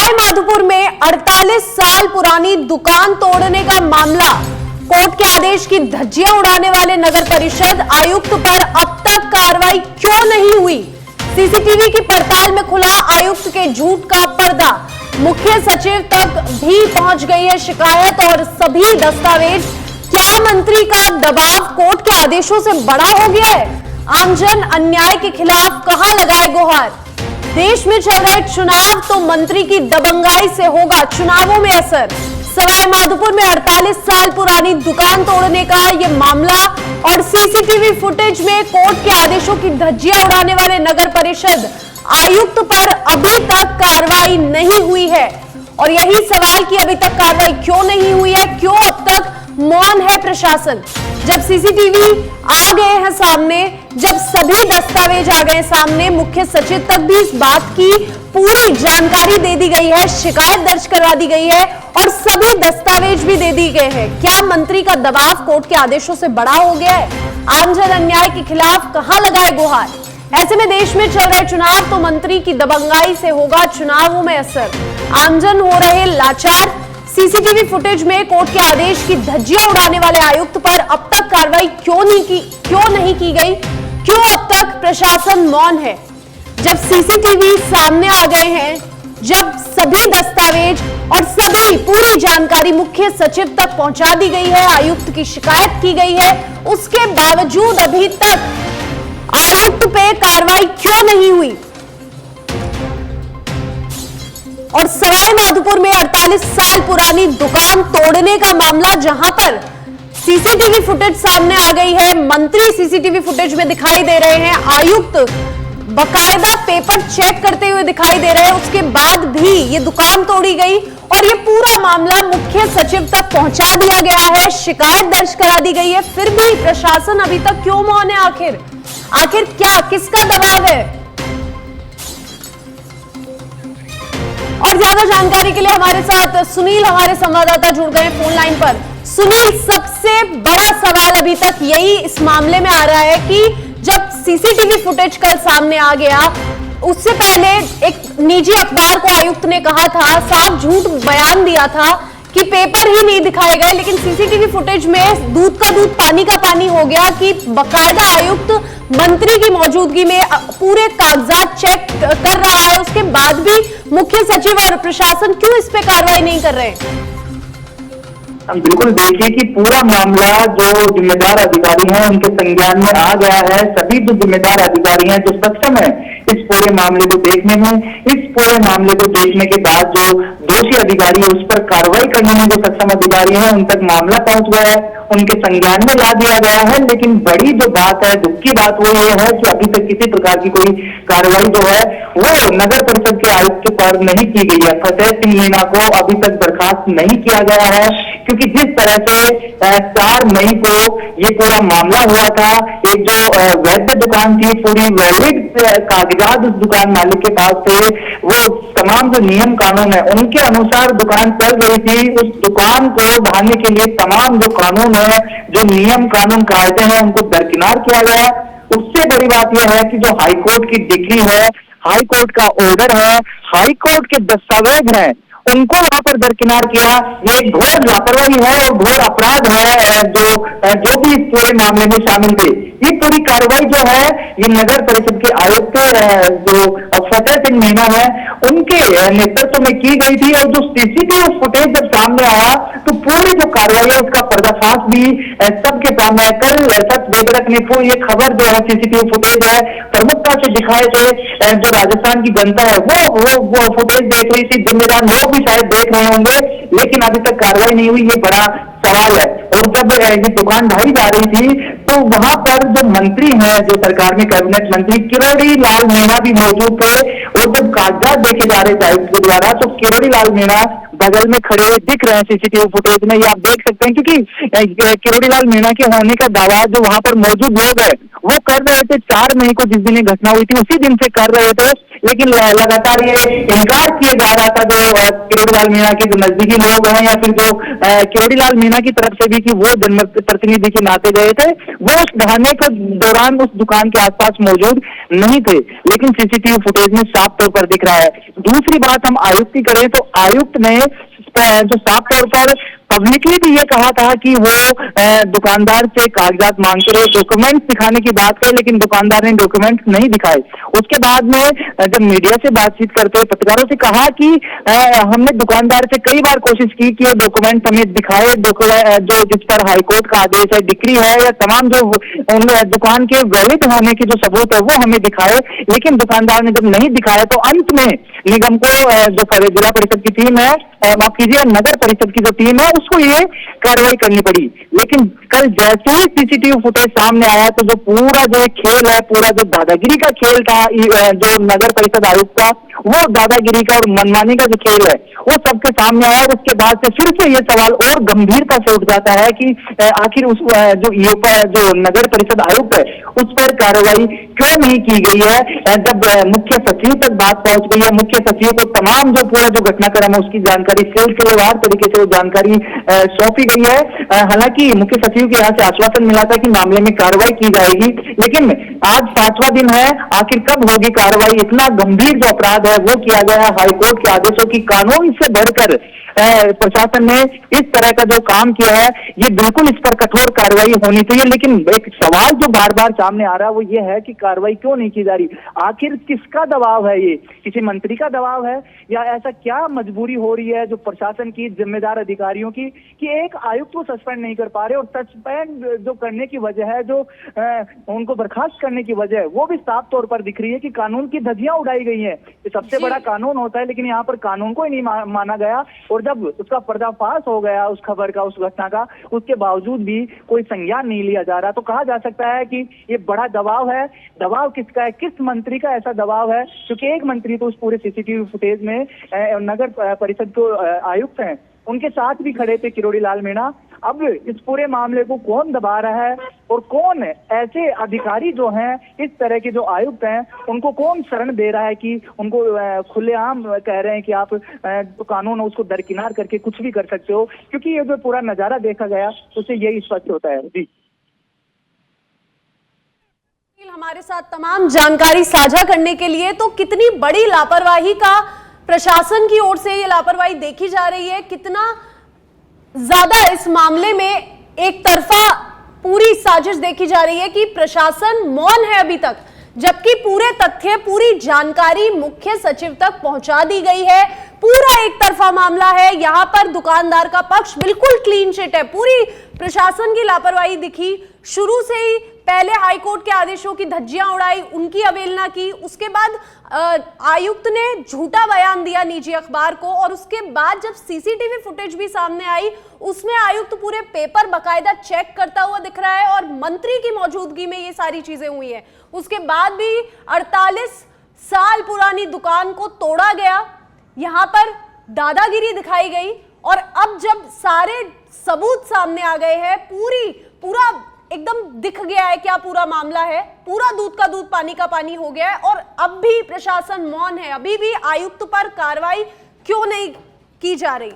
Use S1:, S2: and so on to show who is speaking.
S1: सवाई माधोपुर में 48 साल पुरानी दुकान तोड़ने का मामला, कोर्ट के आदेश की धज्जियां उड़ाने वाले नगर परिषद आयुक्त पर अब तक कार्रवाई क्यों नहीं हुई? सीसीटीवी की पड़ताल में खुला आयुक्त के झूठ का पर्दा, मुख्य सचिव तक भी पहुंच गई है शिकायत और सभी दस्तावेज। क्या मंत्री का दबाव कोर्ट के आदेशों से बड़ा हो गया है? आमजन अन्याय के खिलाफ कहां लगाए गुहार? देश में चल रहे चुनाव तो मंत्री की दबंगाई से होगा चुनावों में असर। सवाई माधोपुर में 48 साल पुरानी दुकान तोड़ने का ये मामला और सीसीटीवी फुटेज में कोर्ट के आदेशों की धज्जियां उड़ाने वाले नगर परिषद आयुक्त पर अभी तक कार्रवाई नहीं हुई है। और यही सवाल कि अभी तक कार्रवाई क्यों नहीं हुई है, क्यों अब तक मौन है प्रशासन? जब सीसीटीवी आ गए हैं सामने, जब सभी दस्तावेज आ गए सामने, मुख्य सचिव तक भी इस बात की पूरी जानकारी दे दी गई है, शिकायत दर्ज करवा दी गई है और सभी दस्तावेज भी दे दिए गए हैं। क्या मंत्री का दबाव कोर्ट के आदेशों से बड़ा हो गया है? आमजन अन्याय के खिलाफ कहां लगाए गुहार? ऐसे में देश में चल रहे चुनाव तो मंत्री की दबंगाई से होगा चुनावों में असर। आमजन हो रहे लाचार। सीसीटीवी फुटेज में कोर्ट के आदेश की धज्जियां उड़ाने वाले आयुक्त पर अब तक कार्रवाई क्यों नहीं की गई? क्यों अब तक प्रशासन मौन है? जब सीसीटीवी सामने आ गए हैं, जब सभी दस्तावेज और सभी पूरी जानकारी मुख्य सचिव तक पहुंचा दी गई है, आयुक्त की शिकायत की गई है, उसके बावजूद अभी तक आयुक्त पे कार्रवाई क्यों नहीं हुई? और सवाई माधोपुर में 48 साल पुरानी दुकान तोड़ने का मामला, जहां पर सीसीटीवी फुटेज सामने आ गई है, मंत्री सीसीटीवी फुटेज में दिखाई दे रहे हैं, आयुक्त बकायदा पेपर चेक करते हुए दिखाई दे रहे हैं, उसके बाद भी ये दुकान तोड़ी गई और ये पूरा मामला मुख्य सचिव तक पहुंचा दिया गया है, शिकायत दर्ज करा दी गई है, फिर भी प्रशासन अभी तक क्यों मौन है? आखिर क्या, किसका दबाव है? और ज्यादा जानकारी के लिए हमारे साथ सुनील, हमारे संवाददाता, जुड़ गए फोन लाइन पर। सुनील, सबसे बड़ा सवाल अभी तक यही इस मामले में आ रहा है कि जब सीसीटीवी फुटेज कल सामने आ गया, उससे पहले एक निजी अखबार को आयुक्त ने कहा था, साफ झूठ बयान दिया था कि पेपर ही नहीं दिखाए गए, लेकिन सीसीटीवी फुटेज में दूध का दूध पानी का पानी हो गया कि बकायदा आयुक्त मंत्री की मौजूदगी में पूरे कागजात चेक कर रहा है। उसके बाद भी मुख्य सचिव और प्रशासन क्यों इस पे कार्रवाई नहीं कर रहे?
S2: बिल्कुल, देखिए कि पूरा मामला जो जिम्मेदार अधिकारी हैं उनके संज्ञान में आ गया है। सभी जो जिम्मेदार अधिकारी हैं जो सक्षम है इस पूरे मामले को देखने में, इस पूरे मामले को देखने के बाद जो दोषी अधिकारी है उस पर कार्रवाई करने में जो सक्षम अधिकारी हैं उन तक मामला पहुंच गया है, उनके संज्ञान में ला दिया गया है। लेकिन बड़ी जो बात है, दुख की बात वो ये है कि अभी तक किसी प्रकार की कोई कार्रवाई जो है वो नगर परिषद के आयुक्त पर नहीं की गई है। फतेह सिंह मीणा को अभी तक बर्खास्त नहीं किया गया है, क्योंकि जिस तरह से 4 मई को ये पूरा मामला हुआ था, एक जो वैध दुकान थी, पूरी वैलिड कागजात उस दुकान मालिक के पास थे, वो तमाम जो नियम कानून है उनके अनुसार दुकान चल रही थी। उस दुकान को ढाने के लिए तमाम जो कानून है, जो नियम कानून कायदे हैं, उनको दरकिनार किया गया। उससे बड़ी बात यह है कि जो हाईकोर्ट की डिग्री है, हाईकोर्ट का ऑर्डर है, हाईकोर्ट के दस्तावेज हैं, उनको वहां पर दरकिनार किया। ये घोर लापरवाही है और घोर अपराध है जो भी इस पूरे मामले में शामिल थे। ये पूरी कार्रवाई जो है ये नगर परिषद के आयुक्त जो फतेह सिंह मीणा है उनके नेतृत्व में की गई थी। और जो सीसीटीवी फुटेज जब सामने आया तो पूरी जो कार्रवाई है उसका पर्दाफाश भी सबके सामने है। कल सच बेबरक ने ये खबर जो है सीसीटीवी फुटेज है प्रमुखता से दिखाए थे। जो राजस्थान की जनता है वो फुटेज देख रही थी, जिम्मेदार लोग भी शायद देख रहे होंगे, लेकिन अभी तक कार्रवाई नहीं हुई, ये बड़ा सवाल है। और जब ये दुकान ढाई जा रही थी तो वहां पर जो मंत्री हैं, जो सरकार में कैबिनेट मंत्री किरोड़ी लाल मीणा भी मौजूद थे। और जब कागजात देखे जा रहे थे आयुक्त के द्वारा तो किरोड़ी लाल मीणा बगल में खड़े हुए दिख रहे हैं सीसीटीवी फुटेज में, ये आप देख सकते हैं। क्योंकि किरोड़ी लाल मीणा के होने का दावा जो वहां पर मौजूद लोग हैं वो कर रहे थे 4 मई को, जिस दिन ये घटना हुई थी उसी दिन से कर रहे थे लेकिन लगातार ये इनकार किया जा रहा था जो किरोड़ीलाल मीणा के जो नजदीकी लोग हैं या फिर जो किरोड़ीलाल मीणा की तरफ से भी कि वो जनप्रतिनिधि के नाते गए थे, वो उस ढाने के दौरान उस दुकान के आसपास मौजूद नहीं थे, लेकिन सीसीटीवी फुटेज में साफ तौर पर दिख रहा है। दूसरी बात हम आयुक्त की करें तो आयुक्त ने जो साफ तौर पर पब्लिकली भी ये कहा था कि वो दुकानदार से कागजात मांगते रहे, डॉक्यूमेंट्स दिखाने की बात कही, लेकिन दुकानदार ने डॉक्यूमेंट्स नहीं दिखाए। उसके बाद में जब मीडिया से बातचीत करते हुए पत्रकारों से कहा कि हमने दुकानदार से कई बार कोशिश की कि वो डॉक्यूमेंट हमें दिखाए, जो जिस पर हाईकोर्ट का आदेश है, डिक्री है या तमाम जो दुकान के वैलिड होने की जो सबूत है वो हमें दिखाए, लेकिन दुकानदार ने जब नहीं दिखाया तो अंत में निगम को जो जिला परिषद की टीम है, माफ कीजिए नगर परिषद की जो टीम है, उसको ये कार्रवाई करनी पड़ी। लेकिन कल जैसे ही सीसीटीवी फुटेज सामने आया तो जो पूरा जो खेल है, पूरा जो दादागिरी का खेल था जो नगर परिषद आयुक्त का, वो दादागिरी का और मनमानी का जो खेल है वो सबके सामने आया। और उसके बाद से फिर से ये सवाल और गंभीरता से उठ जाता है कि आखिर उस जो नगर परिषद आयुक्त है उस पर कार्रवाई क्यों नहीं की गई है। जब मुख्य सचिव तक बात पहुंच गई है, मुख्य सचिव को तमाम जो पूरा जो घटनाक्रम है उसकी जानकारी सिलसिलेवार तरीके से वो जानकारी सौंपी गई है। हालांकि मुख्य सचिव के यहाँ से आश्वासन मिला था कि मामले में कार्रवाई की जाएगी, लेकिन आज 5वां दिन है, आखिर कब होगी कार्रवाई। इतना गंभीर जो अपराध है वो किया गया हाईकोर्ट के आदेशों की कानून से बढ़कर प्रशासन ने इस तरह का जो काम किया है, ये बिल्कुल इस पर कठोर कार्रवाई होनी चाहिए। लेकिन एक सवाल जो बार बार सामने आ रहा है वो ये है कि कार्रवाई क्यों नहीं की जा रही। आखिर किसका दबाव है? ये किसी मंत्री का दबाव है या ऐसा क्या मजबूरी हो रही है जो प्रशासन की जिम्मेदार अधिकारियों की कि एक आयुक्त को सस्पेंड नहीं कर पा रहे, और सस्पेंड जो करने की वजह है, जो उनको बर्खास्त करने की वजह है, वो भी साफ तौर पर दिख रही है कि कानून की धज्जियां उड़ाई गई है। ये सबसे बड़ा कानून होता है, लेकिन यहाँ पर कानून को ही नहीं माना गया। और जब उसका पर्दाफाश हो गया उस खबर का, उस घटना का, उसके बावजूद भी कोई संज्ञान नहीं लिया जा रहा, तो कहा जा सकता है कि ये बड़ा दबाव है। दबाव किसका है? किस मंत्री का ऐसा दबाव है? क्योंकि एक मंत्री तो उस पूरे सीसीटीवी फुटेज में नगर परिषद को आयुक्त हैं, उनके साथ भी खड़े थे किरोड़ीलाल मीणा। अब इस पूरे मामले को कौन दबा रहा है और कौन ऐसे अधिकारी जो हैं, इस तरह के जो आयुक्त हैं, उनको कौन शरण दे रहा है कि उनको खुलेआम कह रहे हैं कि आप जो कानून है उसको दरकिनार करके कुछ भी कर सकते हो। क्योंकि ये जो पूरा नजारा देखा गया उससे यही स्पष्ट होता है। जी,
S1: हमारे साथ तमाम जानकारी साझा करने के लिए। तो कितनी बड़ी लापरवाही का प्रशासन की ओर से ये लापरवाही देखी जा रही है, कितना ज्यादा इस मामले में एक तरफा पूरी साजिश देखी जा रही है कि प्रशासन मौन है अभी तक, जबकि पूरे तथ्य, पूरी जानकारी मुख्य सचिव तक पहुंचा दी गई है। पूरा एक तरफा मामला है, यहां पर दुकानदार का पक्ष बिल्कुल क्लीन चिट है। पूरी प्रशासन की लापरवाही दिखी शुरू से ही। पहले हाईकोर्ट के आदेशों की धज्जियां उड़ाई, उनकी अवहेलना की, उसके बाद आयुक्त ने झूठा बयान दिया निजी अखबार को, और उसके बाद जब सीसीटीवी फुटेज भी सामने आई उसमें आयुक्त पूरे पेपर बकायदा चेक करता हुआ दिख रहा है और मंत्री की मौजूदगी में ये सारी चीजें हुई हैं। उसके बाद भी 48 साल पुरानी दुकान को तोड़ा गया, यहां पर दादागिरी दिखाई गई, और अब जब सारे सबूत सामने आ गए हैं, पूरा एकदम दिख गया है क्या पूरा मामला है, पूरा दूध का दूध पानी का पानी हो गया है, और अब भी प्रशासन मौन है। अभी भी आयुक्त पर कार्रवाई क्यों नहीं की जा रही?